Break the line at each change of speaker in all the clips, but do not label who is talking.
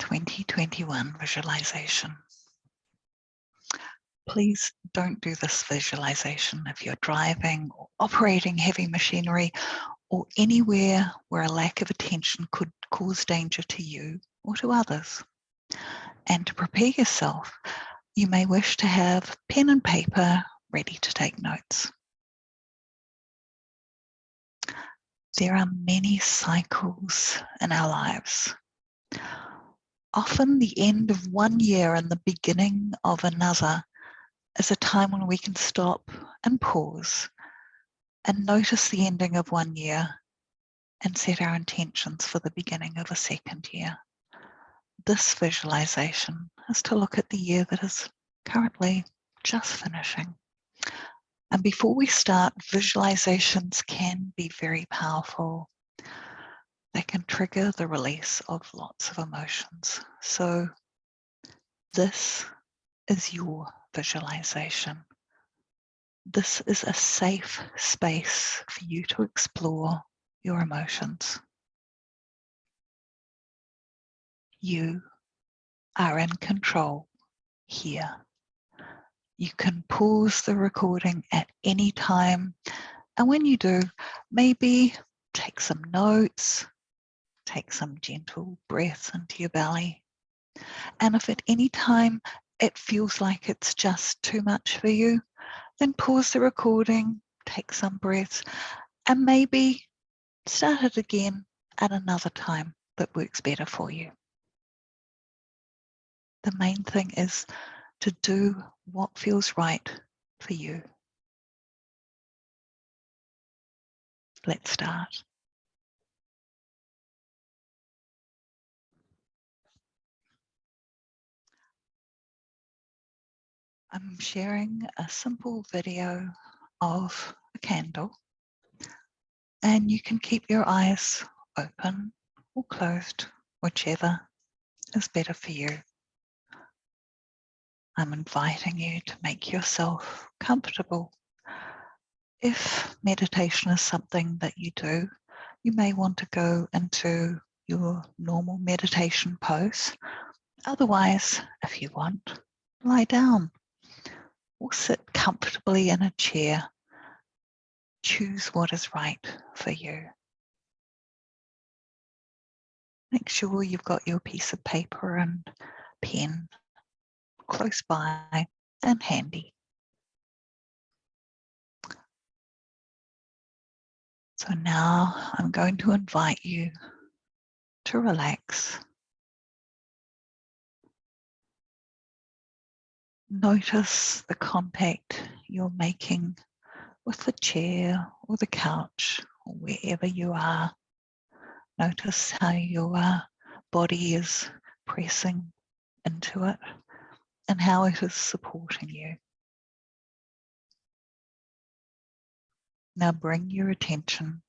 2021 visualization. Please don't do this visualization if you're driving or operating heavy machinery or anywhere where a lack of attention could cause danger to you or to others. And to prepare yourself, you may wish to have pen and paper ready to take notes. There are many cycles in our lives. Often the end of one year and the beginning of another is a time when we can stop and pause and notice the ending of one year and set our intentions for the beginning of a second year. This visualization is to look at the year that is currently just finishing. And before we start, visualizations can be very powerful. They can trigger the release of lots of emotions. So this is your visualization. This is a safe space for you to explore your emotions. You are in control here. You can pause the recording at any time, and when you do, maybe take some notes, take some gentle breaths into your belly. And if at any time it feels like it's just too much for you, then pause the recording, take some breaths, and maybe start it again at another time that works better for you. The main thing is to do what feels right for you. Let's start. I'm sharing a simple video of a candle, and you can keep your eyes open or closed, whichever is better for you. I'm inviting you to make yourself comfortable. If meditation is something that you do, you may want to go into your normal meditation pose. Otherwise, if you want, lie down or sit comfortably in a chair. Choose what is right for you. Make sure you've got your piece of paper and pen close by and handy. So now I'm going to invite you to relax. Notice the contact you're making with the chair or the couch or wherever you are. Notice how your body is pressing into it and how it is supporting you. Now bring your attention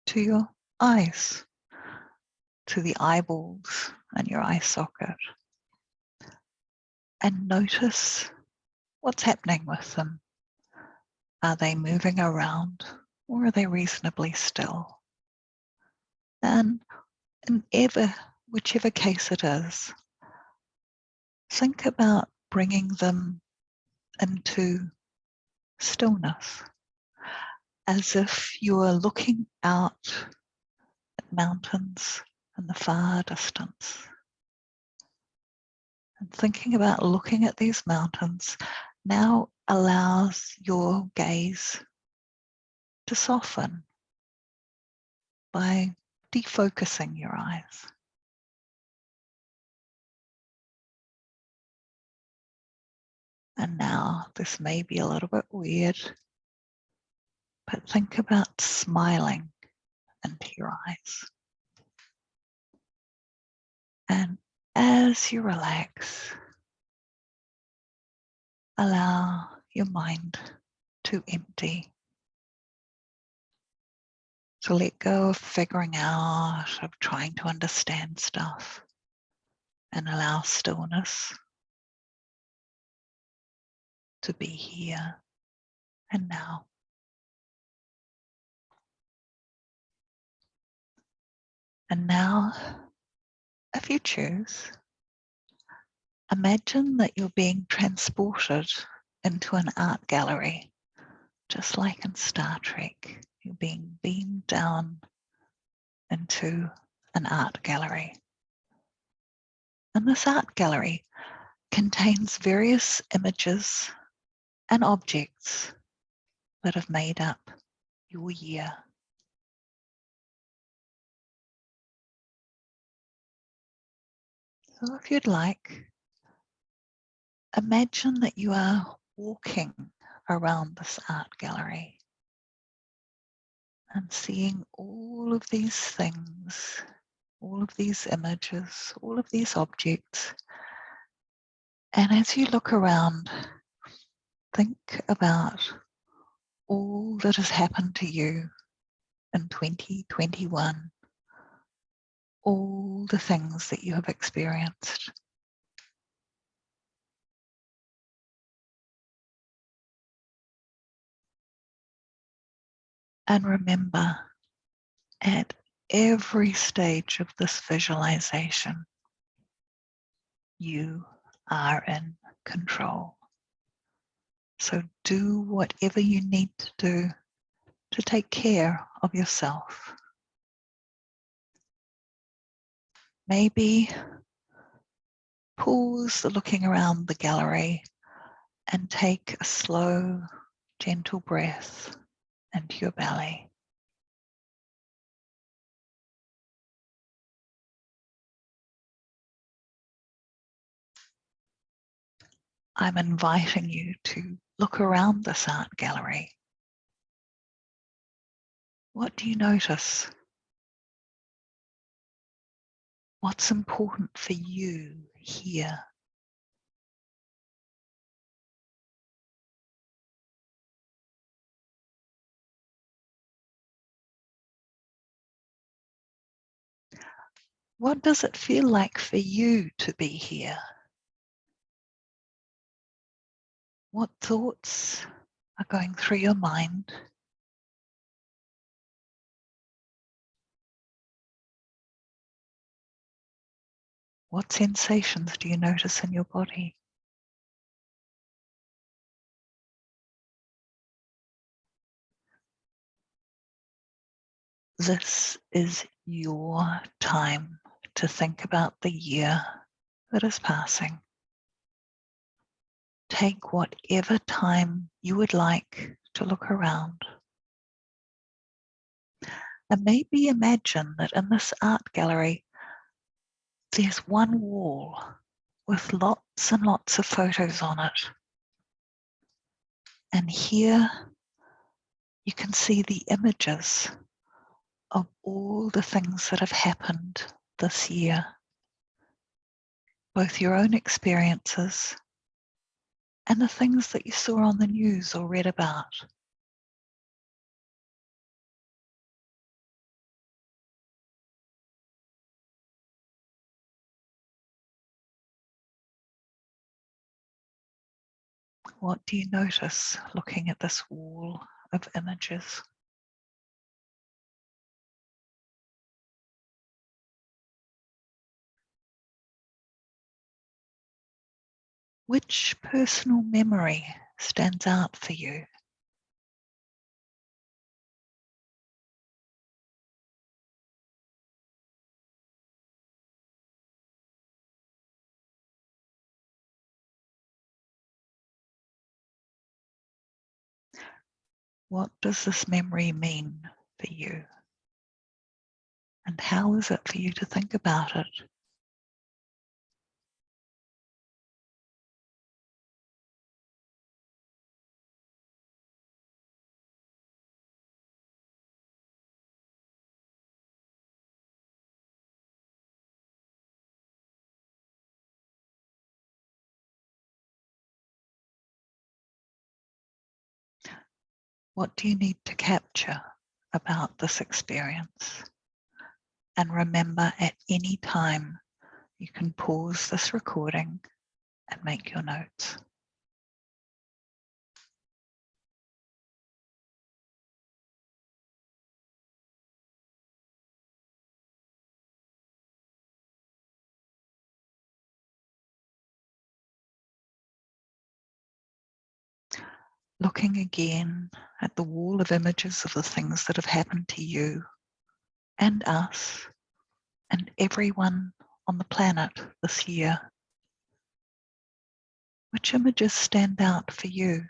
to your eyes, to the eyeballs and your eye socket, and notice what's happening with them. Are they moving around or are they reasonably still? And whichever case it is, think about bringing them into stillness, as if you are looking out at mountains in the far distance. And thinking about looking at these mountains now allows your gaze to soften by defocusing your eyes. And now this may be a little bit weird, but think about smiling into your eyes. And as you relax, allow your mind to empty. So let go of figuring out, of trying to understand stuff, and allow stillness to be here and now. And now, if you choose, Imagine that you're being transported into an art gallery, just like in Star Trek. You're being beamed down into an art gallery. And this art gallery contains various images and objects that have made up your year. So if you'd like, imagine that you are walking around this art gallery and seeing all of these things, all of these images, all of these objects. And as you look around, think about all that has happened to you in 2021, all the things that you have experienced. And remember, at every stage of this visualization, you are in control. So do whatever you need to do to take care of yourself. Maybe pause looking around the gallery and take a slow, gentle breath into your belly. I'm inviting you to look around this art gallery. What do you notice? What's important for you here? What does it feel like for you to be here? What thoughts are going through your mind? What sensations do you notice in your body? This is your time to think about the year that is passing. Take whatever time you would like to look around. And maybe imagine that in this art gallery, there's one wall with lots and lots of photos on it. And here you can see the images of all the things that have happened this year, both your own experiences and the things that you saw on the news or read about. What do you notice looking at this wall of images? Which personal memory stands out for you? What does this memory mean for you? And how is it for you to think about it? What do you need to capture about this experience? And remember, at any time, you can pause this recording and make your notes. looking again at the wall of images of the things that have happened to you and us and everyone on the planet this year. Which images stand out for you?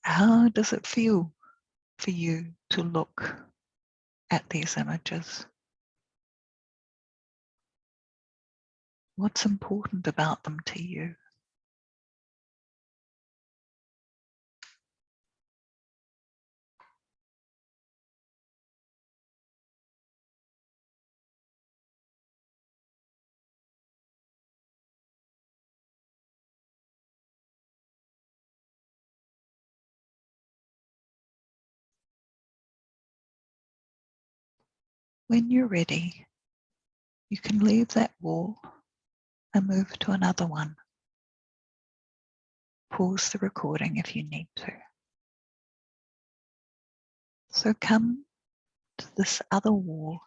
How does it feel for you to look at these images? What's important about them to you? When you're ready, you can leave that wall and move to another one. Pause the recording if you need to. So come to this other wall,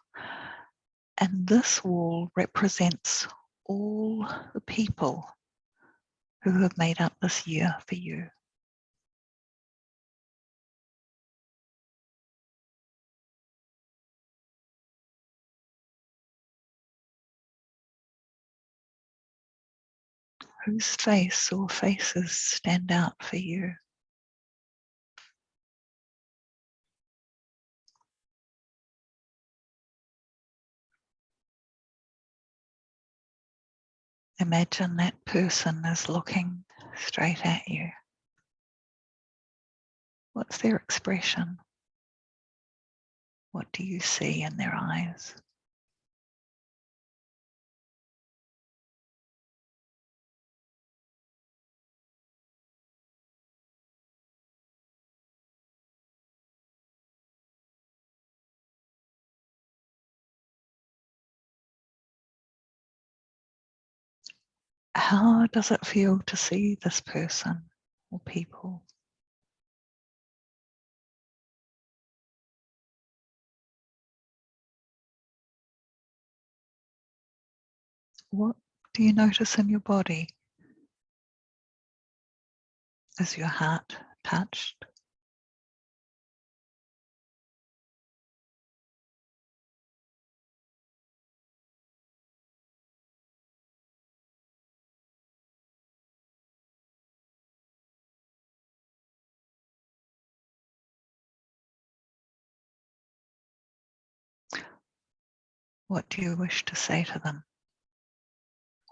and this wall represents all the people who have made up this year for you. Whose face or faces stand out for you? Imagine that person is looking straight at you. What's their expression? What do you see in their eyes? How does it feel to see this person or people? What do you notice in your body? Is your heart touched? What do you wish to say to them?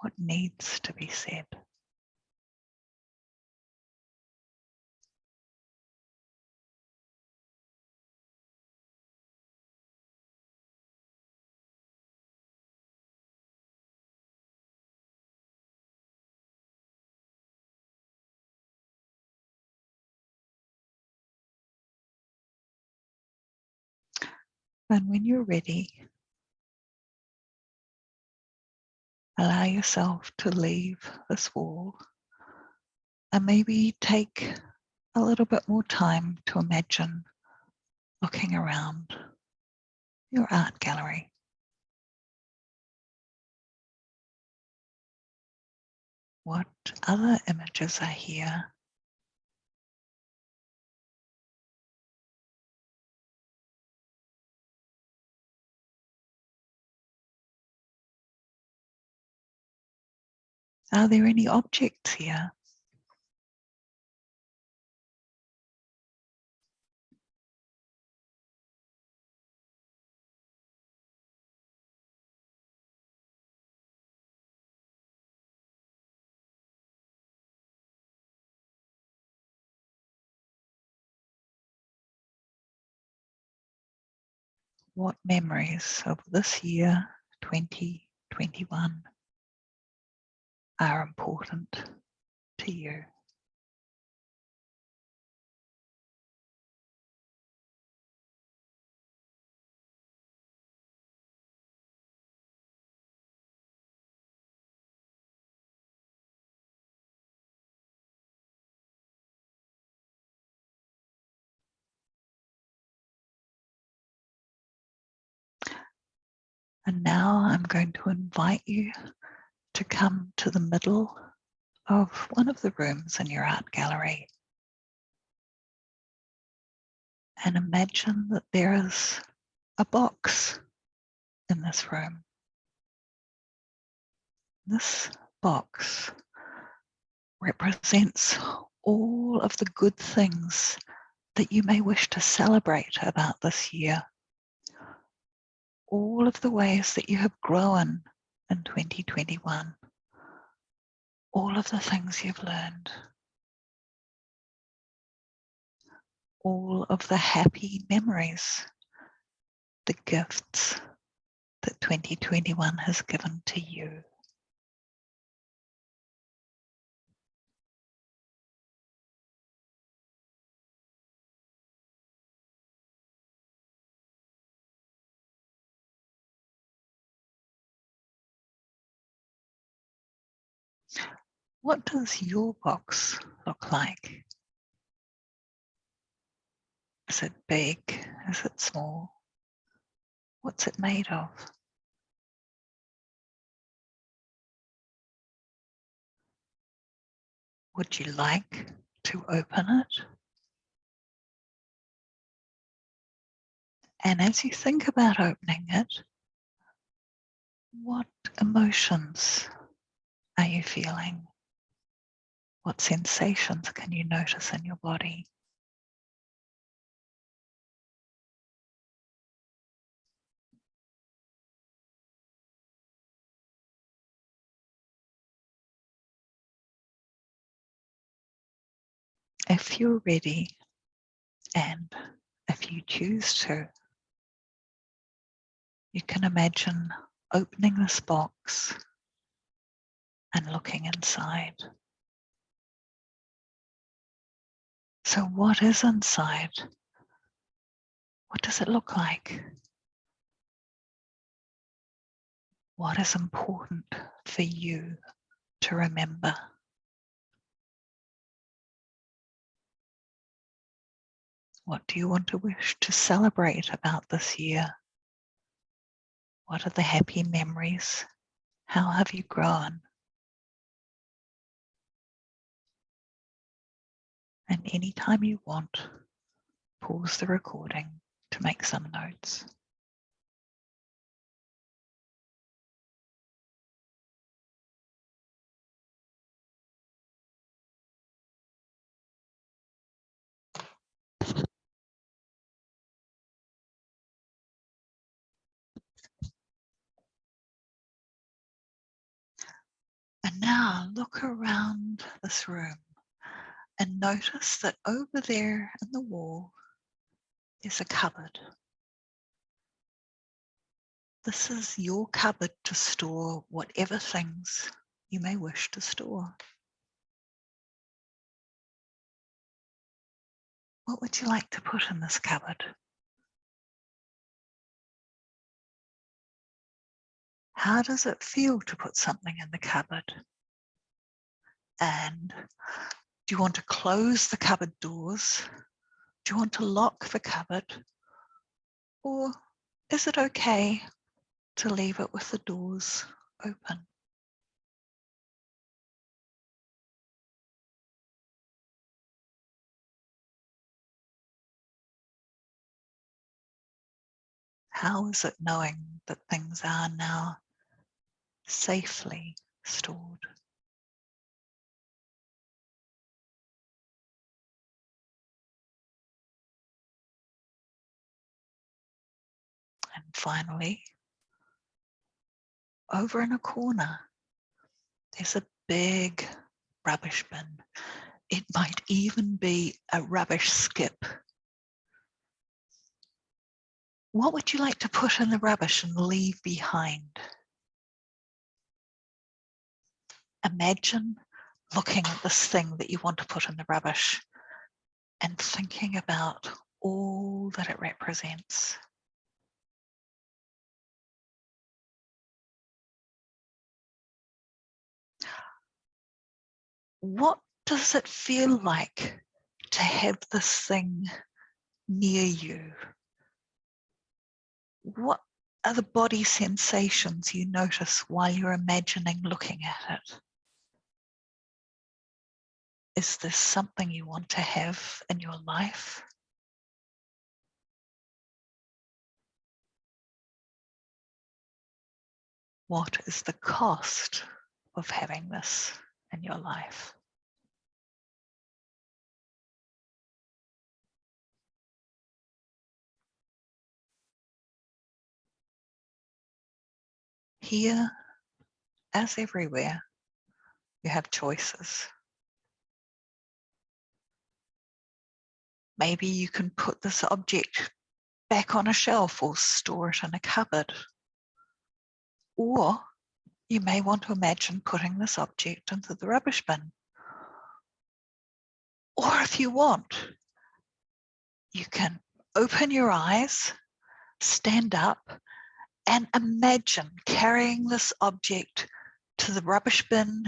What needs to be said? And when you're ready, allow yourself to leave this wall and maybe take a little bit more time to imagine looking around your art gallery. What other images are here? Are there any objects here? What memories of this year, 2021, are important to you? And now I'm going to invite you to come to the middle of one of the rooms in your art gallery and imagine that there is a box in this room. This box represents all of the good things that you may wish to celebrate about this year. All of the ways that you have grown in 2021. All of the things you've learned. All of the happy memories, the gifts that 2021 has given to you. What does your box look like? Is it big? Is it small? What's it made of? Would you like to open it? And as you think about opening it, what emotions are you feeling? What sensations can you notice in your body? If you're ready, and if you choose to, you can imagine opening this box and looking inside. So what is inside? What does it look like? What is important for you to remember? What do you want to wish to celebrate about this year? What are the happy memories? How have you grown? And anytime you want, pause the recording to make some notes. And now look around this room and notice that over there in the wall is a cupboard. This is your cupboard to store whatever things you may wish to store. What would you like to put in this cupboard? How does it feel to put something in the cupboard? And do you want to close the cupboard doors? Do you want to lock the cupboard? Or is it okay to leave it with the doors open? How is it knowing that things are now safely stored? And finally, over in a corner, there's a big rubbish bin. It might even be a rubbish skip. What would you like to put in the rubbish and leave behind? Imagine looking at this thing that you want to put in the rubbish and thinking about all that it represents. What does it feel like to have this thing near you? What are the body sensations you notice while you're imagining looking at it? Is this something you want to have in your life? What is the cost of having this in your life? Here, as everywhere, you have choices. Maybe you can put this object back on a shelf or store it in a cupboard. Or you may want to imagine putting this object into the rubbish bin. Or if you want, you can open your eyes, stand up, and imagine carrying this object to the rubbish bin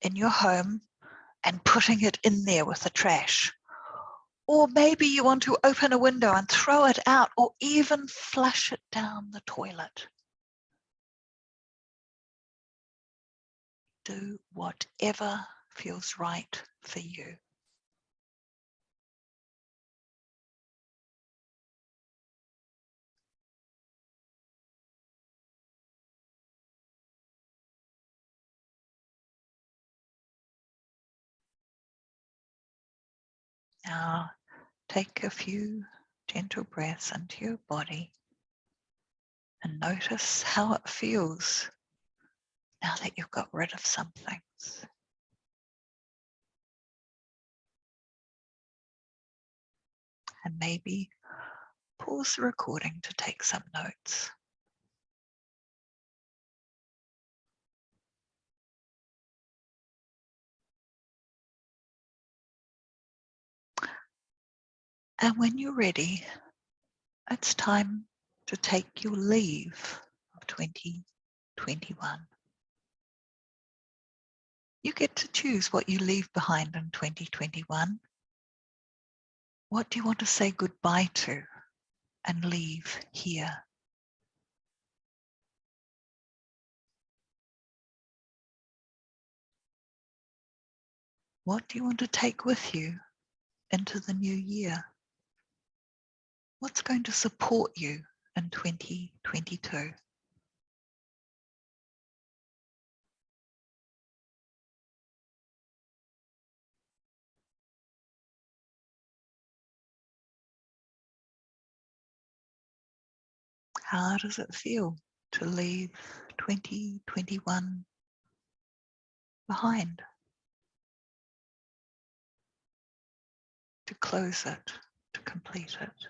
in your home and putting it in there with the trash. Or maybe you want to open a window and throw it out, or even flush it down the toilet. Do whatever feels right for you. Now, take a few gentle breaths into your body and notice how it feels now that you've got rid of some things. And maybe pause the recording to take some notes. And when you're ready, it's time to take your leave of 2021. You get to choose what you leave behind in 2021. What do you want to say goodbye to and leave here? What do you want to take with you into the new year? What's going to support you in 2022? How does it feel to leave 2021 behind? To close it, to complete it.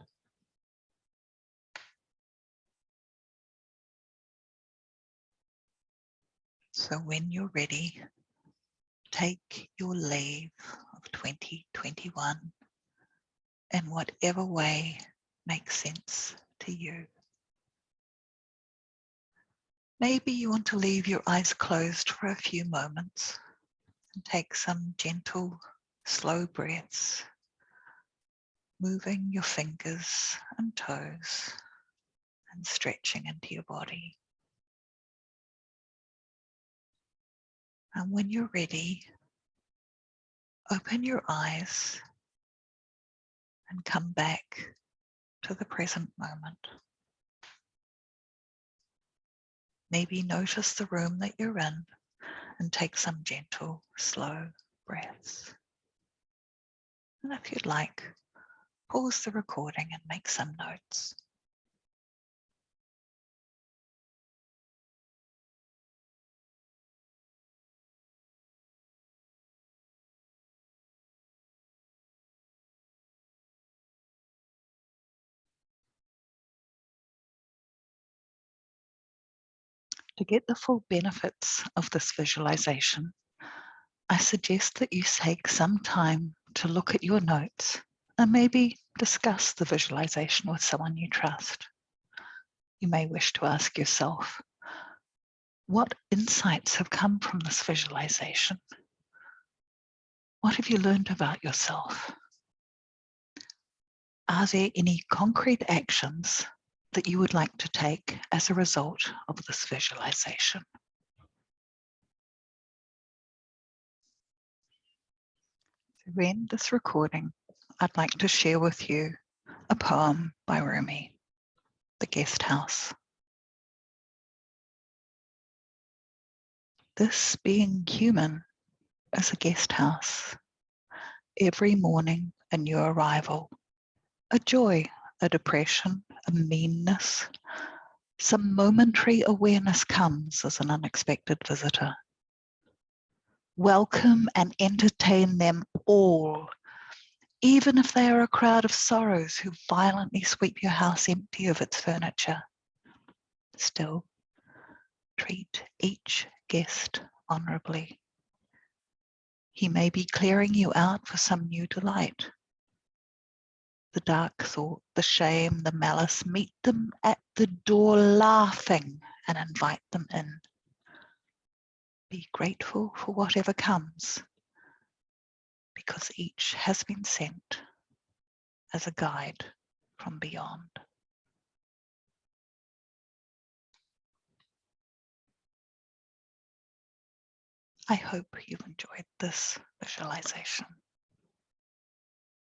So when you're ready, take your leave of 2021 in whatever way makes sense to you. Maybe you want to leave your eyes closed for a few moments and take some gentle, slow breaths, moving your fingers and toes and stretching into your body. And when you're ready, open your eyes and come back to the present moment. Maybe notice the room that you're in and take some gentle, slow breaths. And if you'd like, pause the recording and make some notes. To get the full benefits of this visualization, I suggest that you take some time to look at your notes and maybe discuss the visualization with someone you trust. You may wish to ask yourself, what insights have come from this visualization? What have you learned about yourself? Are there any concrete actions that you would like to take as a result of this visualization. To end this recording, I'd like to share with you a poem by Rumi, The Guest House. This being human is a guest house. Every morning a new arrival, a joy, a depression, a meanness, some momentary awareness comes as an unexpected visitor. Welcome and entertain them all, even if they are a crowd of sorrows who violently sweep your house empty of its furniture. Still, treat each guest honorably. He may be clearing you out for some new delight. The dark thought, the shame, the malice, meet them at the door laughing and invite them in. Be grateful for whatever comes, because each has been sent as a guide from beyond. I hope you've enjoyed this visualization.